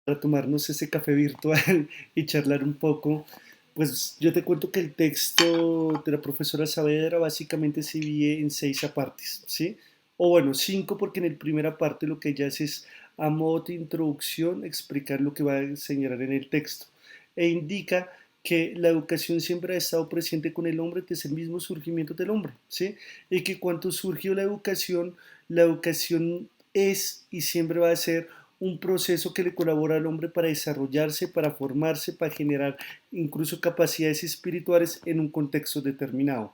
para tomarnos ese café virtual y charlar un poco. Pues yo te cuento que el texto de la profesora Saavedra básicamente se divide en seis apartes, ¿sí? O bueno, cinco porque en el primera parte lo que ella hace es a modo de introducción explicar lo que va a señalar en el texto e indica que la educación siempre ha estado presente con el hombre desde el mismo surgimiento del hombre, ¿sí? Y que cuando surgió la educación es y siempre va a ser un proceso que le colabora al hombre para desarrollarse, para formarse, para generar incluso capacidades espirituales en un contexto determinado.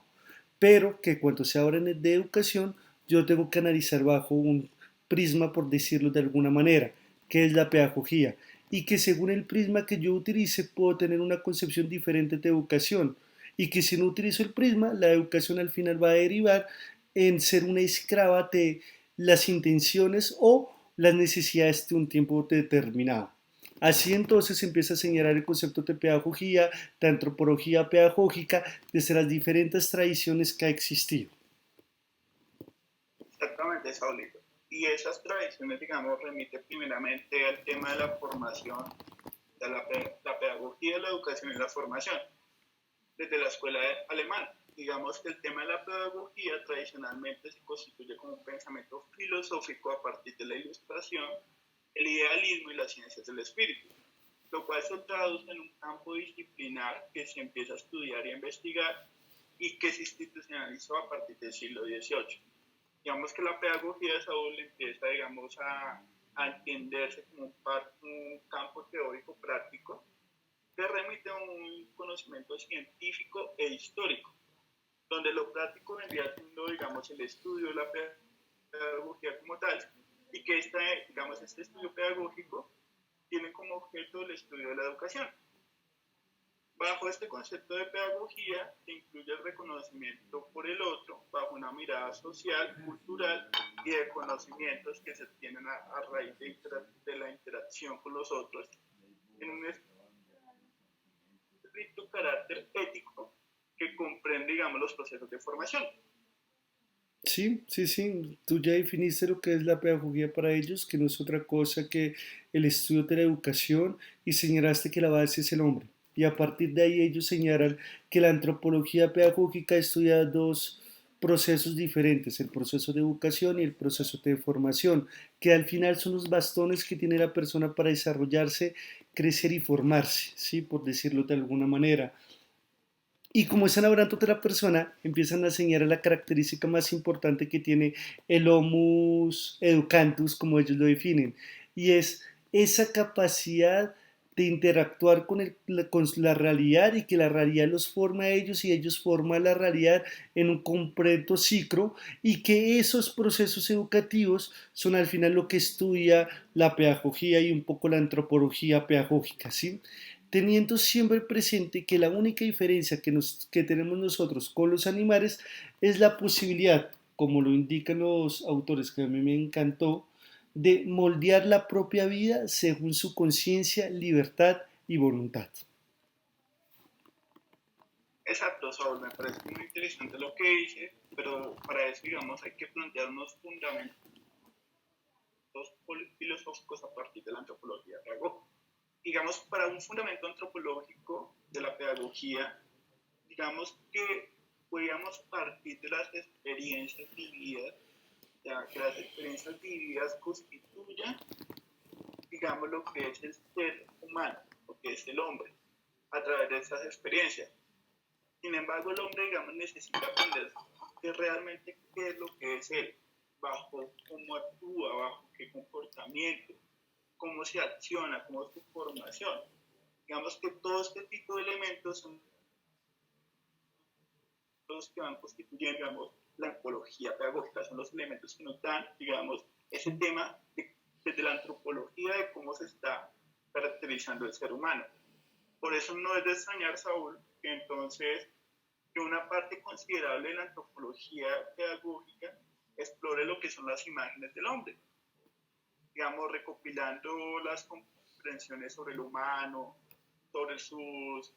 Pero que cuando se habla de educación, yo tengo que analizar bajo un prisma, por decirlo de alguna manera, que es la pedagogía, y que según el prisma que yo utilice puedo tener una concepción diferente de educación, y que si no utilizo el prisma, la educación al final va a derivar en ser una esclava de las intenciones o las necesidades de un tiempo determinado. Así entonces empieza a señalar el concepto de pedagogía, de antropología pedagógica, desde las diferentes tradiciones que ha existido. Exactamente, Saulito. Y esas tradiciones, digamos, remiten primeramente al tema de la formación, de la pedagogía, la educación y la formación, desde la escuela alemana. Digamos que el tema de la pedagogía tradicionalmente se constituye como un pensamiento filosófico a partir de la ilustración, el idealismo y las ciencias del espíritu, lo cual se traduce en un campo disciplinar que se empieza a estudiar y a investigar y que se institucionalizó a partir del siglo XVIII. Digamos que la pedagogía de Saúl empieza, digamos, a entenderse como un campo teórico práctico que remite a un conocimiento científico e histórico, donde lo práctico vendría siendo, digamos, el estudio de la pedagogía como tal, y que digamos, este estudio pedagógico tiene como objeto el estudio de la educación. Bajo este concepto de pedagogía se incluye el reconocimiento por el otro bajo una mirada social, cultural y de conocimientos que se tienen a raíz de la interacción con los otros en un estricto carácter ético que comprende, digamos, los procesos de formación. Sí, sí, sí, tú ya definiste lo que es la pedagogía para ellos, que no es otra cosa que el estudio de la educación y señalaste que la base es el hombre. Y a partir de ahí ellos señalan que la antropología pedagógica estudia dos procesos diferentes, el proceso de educación y el proceso de formación, que al final son los bastones que tiene la persona para desarrollarse, crecer y formarse, ¿sí? Por decirlo de alguna manera. Y como están hablando de la persona, empiezan a señalar la característica más importante que tiene el homus educandus, como ellos lo definen, y es esa capacidad de interactuar con la realidad y que la realidad los forma a ellos y ellos forman la realidad en un completo ciclo y que esos procesos educativos son al final lo que estudia la pedagogía y un poco la antropología pedagógica, ¿sí? Teniendo siempre presente que la única diferencia que tenemos nosotros con los animales es la posibilidad, como lo indican los autores, que a mí me encantó, de moldear la propia vida según su conciencia, libertad y voluntad. Exacto, Saúl, me parece muy interesante lo que dice, pero para eso, digamos, hay que plantearnos fundamentos filosóficos a partir de la antropología pedagógica. Digamos, para un fundamento antropológico de la pedagogía, digamos que podríamos partir de las experiencias vividas, ya que las experiencias vividas constituyen, digamos, lo que es el ser humano, lo que es el hombre, a través de esas experiencias. Sin embargo, el hombre, digamos, necesita aprender de realmente qué es lo que es él, bajo cómo actúa, bajo qué comportamiento, cómo se acciona, cómo es su formación. Digamos que todo este tipo de elementos son los que van constituyendo, digamos, la antropología pedagógica, son los elementos que nos dan, digamos, ese tema desde la antropología de cómo se está caracterizando el ser humano. Por eso no es de extrañar, Saúl, que entonces que una parte considerable de la antropología pedagógica explore lo que son las imágenes del hombre, digamos, recopilando las comprensiones sobre el humano, sobre sus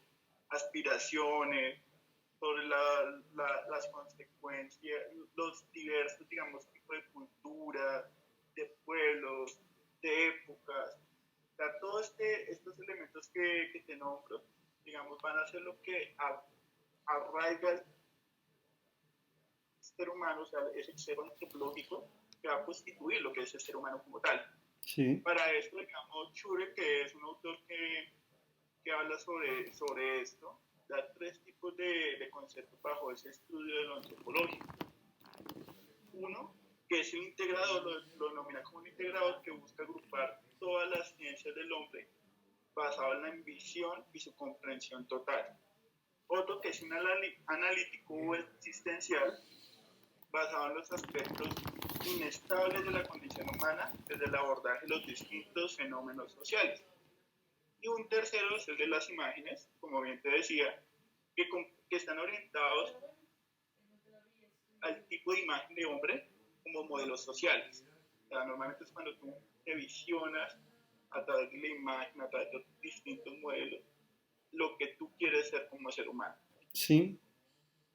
aspiraciones, sobre las consecuencias, los diversos, digamos, tipos de culturas, de pueblos, de épocas, sea, todos estos elementos que te nombro, digamos, van a ser lo que arraiga el ser humano, o sea, ese ser antropológico que va a constituir lo que es el ser humano como tal. Sí, Para esto, digamos, Chure, que es un autor que habla sobre esto, da tres tipos de conceptos bajo ese estudio de lo antropológico. Uno, que es el integrador, lo denomina como un integrador que busca agrupar todas las ciencias del hombre basado en la visión y su comprensión total. Otro, que es un analítico o existencial basado en los aspectos inestables de la condición humana desde el abordaje de los distintos fenómenos sociales. Y un tercero es el de las imágenes, como bien te decía, que están orientados al tipo de imagen de hombre como modelos sociales. O sea, normalmente es cuando tú te visionas a través de la imagen, a través de distintos modelos, lo que tú quieres ser como ser humano. sí,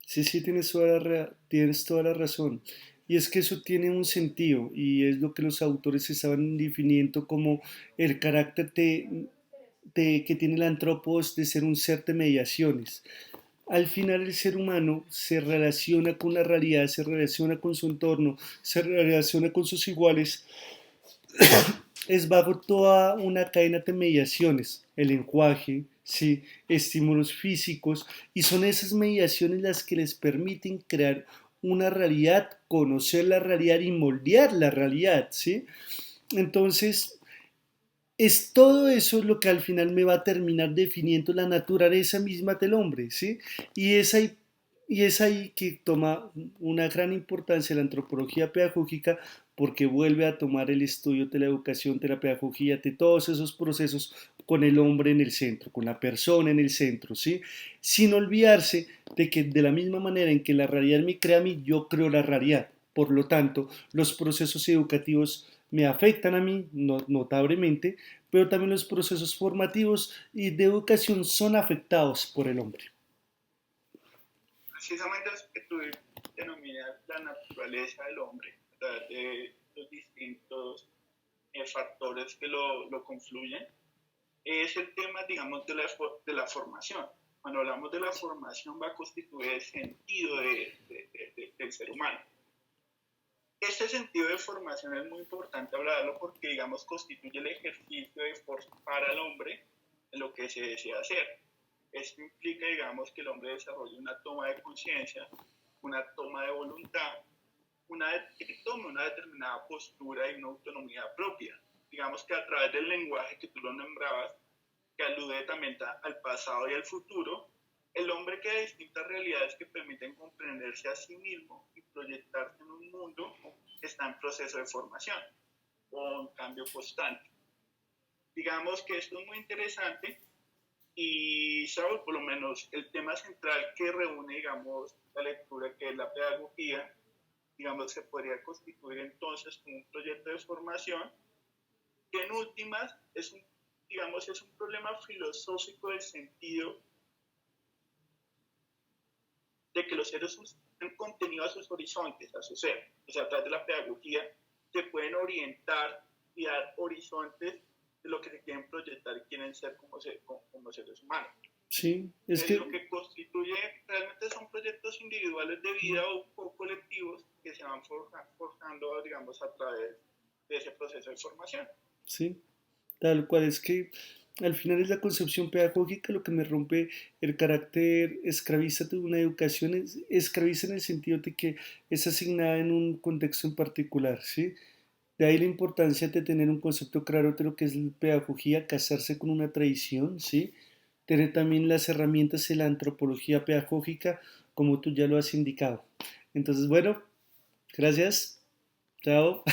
sí, tienes toda la razón. Y es que eso tiene un sentido y es lo que los autores estaban definiendo como el carácter que tiene el antropos de ser un ser de mediaciones. Al final el ser humano se relaciona con la realidad, se relaciona con su entorno, se relaciona con sus iguales, es bajo toda una cadena de mediaciones, el lenguaje, sí, estímulos físicos, y son esas mediaciones las que les permiten crear una realidad, conocer la realidad y moldear la realidad, ¿sí? Entonces, es todo eso lo que al final me va a terminar definiendo la naturaleza misma del hombre, ¿sí? Y es ahí, y es ahí que toma una gran importancia la antropología pedagógica porque vuelve a tomar el estudio de la educación, de la pedagogía, de todos esos procesos con el hombre en el centro, con la persona en el centro, ¿sí? Sin olvidarse de que de la misma manera en que la realidad me crea a mí, yo creo la realidad. Por lo tanto, los procesos educativos me afectan a mí notablemente, pero también los procesos formativos y de educación son afectados por el hombre. Precisamente es que tú denominas la naturaleza del hombre, a través de los distintos factores que lo confluyen, es el tema, digamos, de la formación. Cuando hablamos de la formación va a constituir el sentido del ser humano. Este sentido de formación es muy importante hablarlo porque, digamos, constituye el ejercicio de formar al hombre en lo que se desea hacer. Esto implica, digamos, que el hombre desarrolle una toma de conciencia, una toma de voluntad, que tome una determinada postura y una autonomía propia. Digamos que a través del lenguaje que tú lo nombrabas, que alude también al pasado y al futuro, el hombre crea distintas realidades que permiten comprenderse a sí mismo y proyectarse en un mundo que está en proceso de formación o en cambio constante. Digamos que esto es muy interesante y, ¿sabes? Por lo menos el tema central que reúne, digamos, la lectura, que es la pedagogía, digamos, se podría constituir entonces como un proyecto de formación que en últimas digamos, es un problema filosófico del sentido de que los seres han contenido a sus horizontes, a su ser. O sea, a través de la pedagogía se pueden orientar y dar horizontes de lo que se quieren proyectar y quieren ser como seres humanos. Sí, es Es que lo que constituye, realmente son proyectos individuales de vida o colectivos que se van forjando, digamos, a través de ese proceso de formación. sí, tal cual es que al final es la concepción pedagógica lo que me rompe el carácter esclavista de una educación, es esclavista en el sentido de que es asignada en un contexto en particular, ¿sí? De ahí la importancia de tener un concepto claro de lo que es la pedagogía, casarse con una tradición, ¿sí? Tener también las herramientas de la antropología pedagógica, como tú ya lo has indicado. Entonces, bueno, gracias. Chao.